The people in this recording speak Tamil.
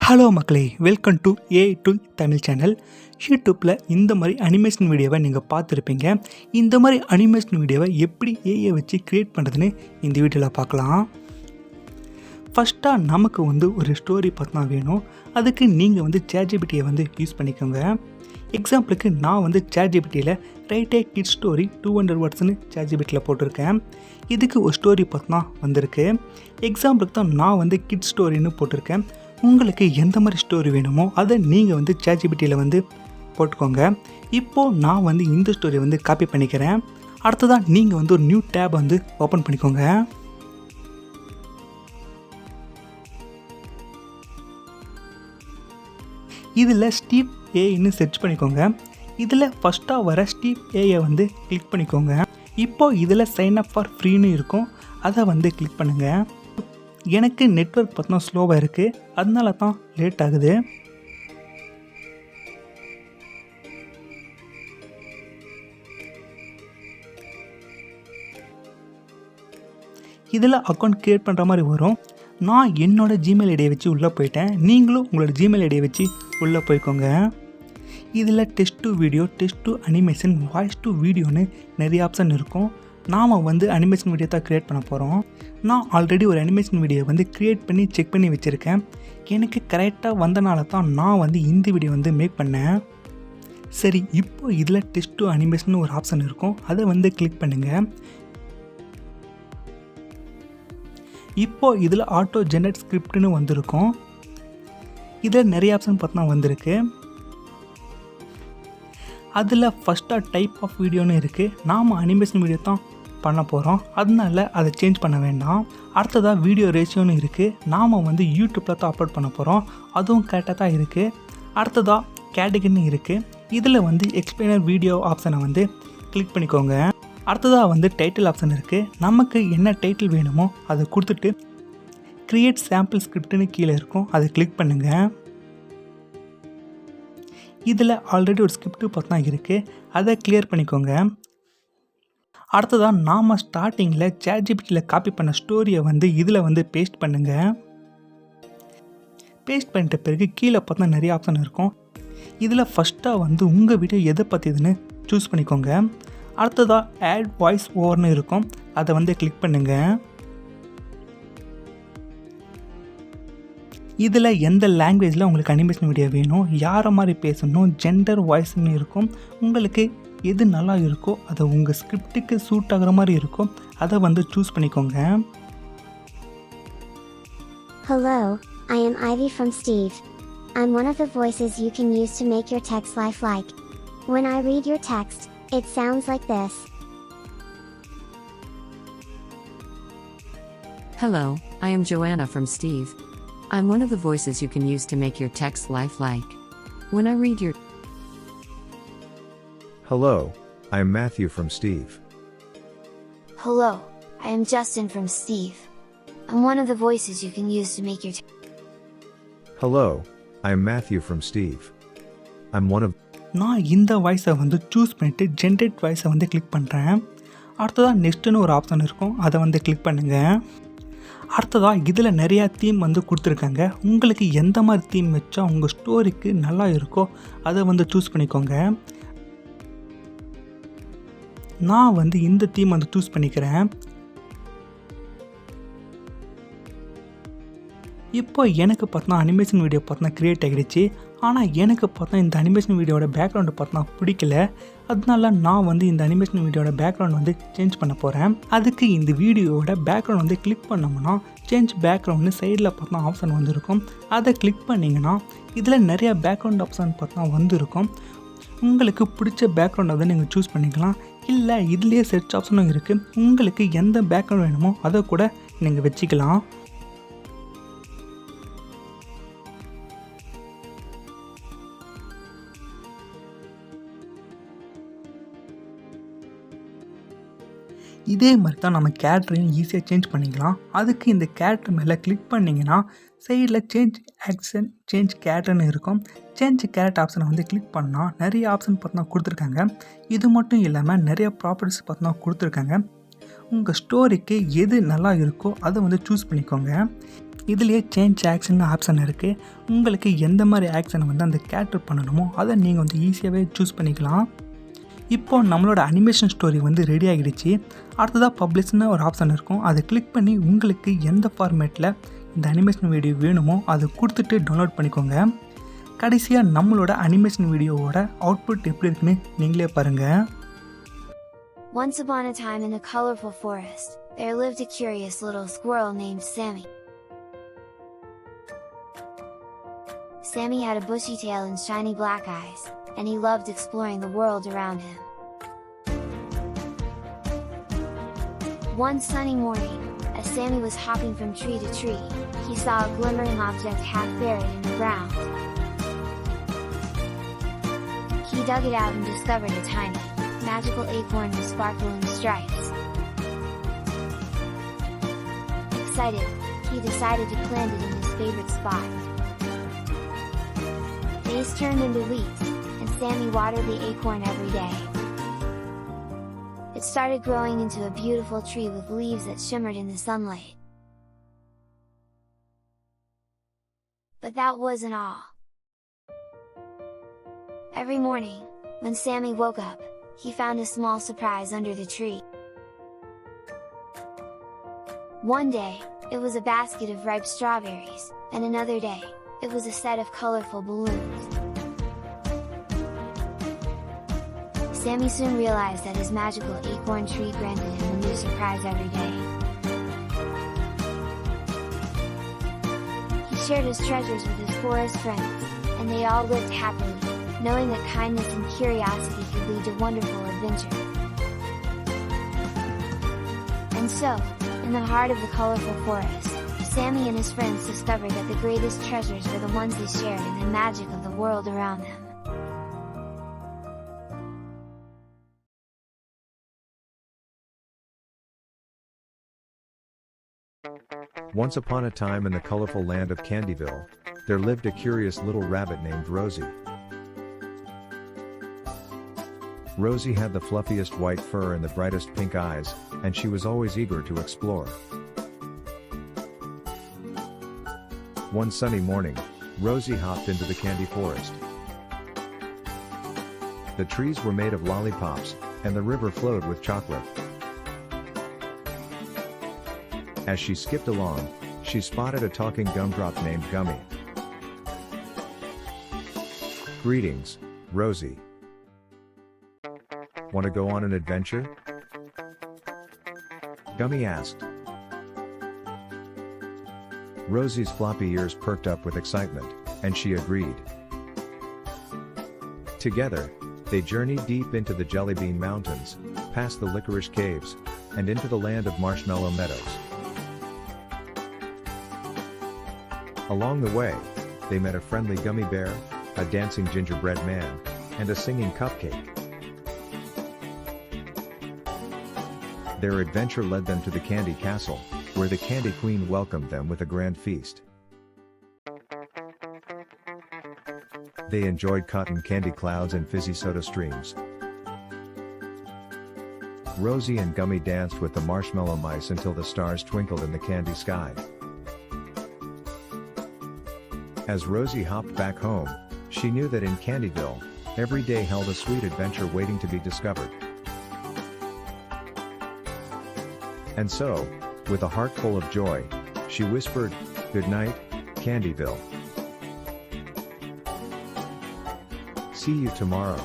ஹலோ மக்களே, welcome to AI tool Tamil channel. யூடியூப்பில் இந்த மாதிரி அனிமேஷன் வீடியோவை நீங்கள் பார்த்துருப்பீங்க. இந்த மாதிரி அனிமேஷன் வீடியோவை எப்படி ஏஐ வச்சு க்ரியேட் பண்ணுறதுன்னு இந்த வீடியோவில் பார்க்கலாம். ஃபஸ்ட்டாக நமக்கு ஒரு ஸ்டோரி பார்த்தா வேணும். அதுக்கு நீங்கள் chatgptயை யூஸ் பண்ணிக்கோங்க. எக்ஸாம்பிளுக்கு நான் chatgptயில் ரைட் ஏ கிட் ஸ்டோரி 200 wordsன்னு chatgptயில் போட்டிருக்கேன். இதுக்கு ஒரு ஸ்டோரி பார்த்தா வந்திருக்கு. எக்ஸாம்பிளுக்கு தான் நான் கிட் ஸ்டோரின்னு போட்டிருக்கேன். உங்களுக்கு எந்த மாதிரி ஸ்டோரி வேணுமோ அதை நீங்கள் chatgptயில் போட்டுக்கோங்க. இப்போது நான் இந்த ஸ்டோரியை காப்பி பண்ணிக்கிறேன். அடுத்ததாக நீங்கள் ஒரு நியூ டேப் ஓப்பன் பண்ணிக்கோங்க. இதில் ஸ்டீவ் ஏன்னு சர்ச் பண்ணிக்கோங்க. இதில் ஃபஸ்ட்டாக வர ஸ்டீவ் ஏயை கிளிக் பண்ணிக்கோங்க. இப்போது இதில் சைன் அப் ஃபார் ஃப்ரீன்னு இருக்கும், அதை கிளிக் பண்ணுங்கள். எனக்கு நெட்வொர்க் பார்த்தா ஸ்லோவாக இருக்குது, அதனால தான் லேட் ஆகுது. இதில் அக்கௌண்ட் க்ரியேட் பண்ணுற மாதிரி வரும். நான் என்னோடய ஜிமெயில் ஐடியை வச்சு உள்ளே போயிட்டேன். நீங்களும் உங்களோட ஜிமெயில் ஐடியை வச்சு உள்ளே போய்க்கோங்க. இதில் test to video, test to animation, voice to வீடியோன்னு நிறைய ஆப்ஷன் இருக்கும். நாம் அனிமேஷன் வீடியோ தான் க்ரியேட் பண்ண போகிறோம். நான் ஆல்ரெடி ஒரு அனிமேஷன் வீடியோ க்ரியேட் பண்ணி செக் பண்ணி வச்சுருக்கேன். எனக்கு கரெக்டாக வந்தனால தான் நான் இந்த வீடியோ மேக் பண்ணேன். சரி, இப்போது இதில் டெஸ்ட் டு அனிமேஷன் ஒரு ஆப்ஷன் இருக்கும், அதை கிளிக் பண்ணுங்கள். இப்போது இதில் ஆட்டோ ஜெனரேட் ஸ்கிரிப்ட்னு வந்திருக்கும். இதில் நிறைய ஆப்ஷன் பார்த்தா வந்திருக்கு. அதில் ஃபஸ்ட்டாக டைப் ஆஃப் வீடியோன்னு இருக்குது. நாம் அனிமேஷன் வீடியோ தான் பண்ண போகிறோம், அதனால அதை சேஞ்ச் பண்ண வேண்டாம். அடுத்ததாக வீடியோ ரேஷியோன்னு இருக்குது. நாம் யூடியூப்பில் தான் அப்லோட் பண்ண போகிறோம், அதுவும் கரெக்டாக தான் இருக்குது. அடுத்ததாக கேட்டகரின்னு இருக்குது. இதில் எக்ஸ்பிளைனர் வீடியோ ஆப்ஷனை கிளிக் பண்ணிக்கோங்க. அடுத்ததாக டைட்டில் ஆப்ஷன் இருக்குது. நமக்கு என்ன டைட்டில் வேணுமோ அதை கொடுத்துட்டு க்ரியேட் சாம்பிள் ஸ்கிரிப்ட்னு கீழே இருக்கும், அதை கிளிக் பண்ணுங்கள். இதில் ஆல்ரெடி ஒரு ஸ்கிரிப்ட் பார்த்தா இருக்குது, அதை கிளியர் பண்ணிக்கோங்க. அடுத்ததாக நாம் ஸ்டார்டிங்கில் chatgptயில் காப்பி பண்ண ஸ்டோரியை இதில் பேஸ்ட் பண்ணுங்கள். பேஸ்ட் பண்ணிட்ட பிறகு கீழே பார்த்தா நிறைய ஆப்ஷன் இருக்கும். இதில் ஃபஸ்ட்டாக உங்கள் வீடியோ எதை பற்றிதுன்னு சூஸ் பண்ணிக்கோங்க. அடுத்ததாக ஆட் வாய்ஸ் ஓவர்னு இருக்கும், அதை கிளிக் பண்ணுங்கள். இதில் எந்த லாங்குவேஜில் உங்களுக்கு அனிமேஷன் வீடியோ வேணும், யாரை மாதிரி பேசணும், ஜெண்டர் வாய்ஸ்ன்னு இருக்கும். உங்களுக்கு எது நல்லா இருக்கோ, அதை உங்கள் ஸ்கிரிப்டுக்கு சூட் ஆகிற மாதிரி இருக்கோ, அதை சூஸ் பண்ணிக்கோங்க. Hello, I am Ivy from Steve. I'm one of the voices you can use to make your text lifelike. When I read your text, it sounds like this. Hello, I am Joanna from Steve. I'm one of the voices you can use to make your text lifelike. When I read your Hello, I am Matthew from Steve. Hello, I am Justin from Steve. I'm one of the voices you can use to make your Hello, I am Matthew from Steve. I'm one of நான் இந்த வாய்ஸை சூஸ் பண்ணிவிட்டு ஜென்ரேட் வாய்ஸை கிளிக் பண்ணுறேன். அடுத்ததாக நெக்ஸ்ட்டுன்னு ஒரு ஆப்ஷன் இருக்கும், அதை கிளிக் பண்ணுங்கள். அடுத்ததாக இதில் நிறையா தீம் கொடுத்துருக்காங்க. உங்களுக்கு எந்த மாதிரி தீம் வச்சா உங்கள் ஸ்டோரிக்கு நல்லா இருக்கோ அதை சூஸ் பண்ணிக்கோங்க. நான் இந்த தீம் சூஸ் பண்ணிக்கிறேன். இப்போ எனக்கு பார்த்தா அனிமேஷன் வீடியோ பார்த்தா க்ரியேட் ஆகிடுச்சு. ஆனால் எனக்கு பார்த்தா இந்த அனிமேஷன் வீடியோட பேக்ரவுண்டு பார்த்தா பிடிக்கல. அதனால நான் இந்த அனிமேஷன் வீடியோட பேக்ரவுண்ட் சேஞ்ச் பண்ண போகிறேன். அதுக்கு இந்த வீடியோவோட பேக்ரவுண்ட் கிளிக் பண்ணோம்னா சேஞ்ச் பேக்ரவுண்டு சைடில் பார்த்தா ஆப்ஷன் வந்திருக்கும், அதை கிளிக் பண்ணிங்கன்னா இதில் நிறையா பேக்ரவுண்ட் ஆப்ஷன் பார்த்தா வந்திருக்கும். உங்களுக்கு பிடிச்ச பேக்ரவுண்டை நீங்கள் சூஸ் பண்ணிக்கலாம். இல்லை இதுலேயே செர்ச் ஆப்ஷனும் இருக்குது, உங்களுக்கு எந்த பேக்ரவுண்ட் வேணுமோ அதை கூட நீங்கள் வச்சுக்கலாம். இதே மாதிரி தான் நம்ம கேரக்டரையும் ஈஸியாக சேஞ்ச் பண்ணிக்கலாம். அதுக்கு இந்த கேரக்டர் மேலே கிளிக் பண்ணிங்கன்னா சைடில் சேஞ்ச் ஆக்ஷன், சேஞ்ச் கேரக்டர்னு இருக்கும். சேஞ்ச் கேரக்டர் ஆப்ஷனை கிளிக் பண்ணால் நிறைய ஆப்ஷன் பார்த்தா கொடுத்துருக்காங்க. இது மட்டும் இல்லாமல் நிறைய ப்ராப்பர்ட்டிஸ் பார்த்தா கொடுத்துருக்காங்க. உங்கள் ஸ்டோரிக்கு எது நல்லா இருக்கோ அதை சூஸ் பண்ணிக்கோங்க. இதுலேயே சேஞ்ச் ஆக்ஷன் ஆப்ஷன் இருக்குது. உங்களுக்கு எந்த மாதிரி ஆக்ஷனை வந்து அந்த கேரக்டர் பண்ணணுமோ அதை நீங்கள் வந்து ஈஸியாகவே சூஸ் பண்ணிக்கலாம். இப்போது நம்மளோட அனிமேஷன் ஸ்டோரி வந்து ரெடி ஆகிடுச்சு. அடுத்ததாக பப்ளிஷ்னு ஒரு ஆப்ஷன் இருக்கும். அதை கிளிக் பண்ணி உங்களுக்கு எந்த ஃபார்மேட்டில் இந்த அனிமேஷன் வீடியோ வேணுமோ அதை கொடுத்துட்டு டவுன்லோட் பண்ணிக்கோங்க. கடைசியாக நம்மளோட அனிமேஷன் வீடியோவோட அவுட்புட் எப்படி இருக்குன்னு நீங்களே பாருங்கள். Once upon a time in a colorful forest, there lived a curious little squirrel named Sammy. Sammy had a bushy tail and shiny black eyes, and he loved exploring the world around him. One sunny morning, as Sammy was hopping from tree to tree, he saw a glimmering object half buried in the ground. He dug it out and discovered a tiny, magical acorn with sparkling stripes. Excited, he decided to plant it in his favorite spot. Days turned into weeks, and Sammy watered the acorn every day. It started growing into a beautiful tree with leaves that shimmered in the sunlight. But that wasn't all. Every morning, when Sammy woke up, he found a small surprise under the tree. One day, it was a basket of ripe strawberries, and another day, it was a set of colorful balloons. Sammy soon realized that his magical acorn tree granted him a new surprise every day. He shared his treasures with his forest friends, and they all lived happily, knowing that kindness and curiosity could lead to wonderful adventure. And so, in the heart of the colorful forest, Sammy and his friends discovered that the greatest treasures were the ones they shared in the magic of the world around them. Once upon a time in the colorful land of Candyville, there lived a curious little rabbit named Rosie. Rosie had the fluffiest white fur and the brightest pink eyes, and she was always eager to explore. One sunny morning, Rosie hopped into the candy forest. The trees were made of lollipops, and the river flowed with chocolate. As she skipped along, she spotted a talking gumdrop named Gummy. "Greetings, Rosie. Want to go on an adventure?" Gummy asked. Rosie's floppy ears perked up with excitement, and she agreed. Together, they journeyed deep into the Jellybean Mountains, past the Licorice Caves, and into the land of Marshmallow Meadows. Along the way, they met a friendly gummy bear, a dancing gingerbread man, and a singing cupcake. Their adventure led them to the Candy Castle, where the Candy Queen welcomed them with a grand feast. They enjoyed cotton candy clouds and fizzy soda streams. Rosie and Gummy danced with the marshmallow mice until the stars twinkled in the candy sky. As Rosie hopped back home, she knew that in Candyville, every day held a sweet adventure waiting to be discovered. And so, with a heart full of joy, she whispered, "Good night, Candyville. See you tomorrow."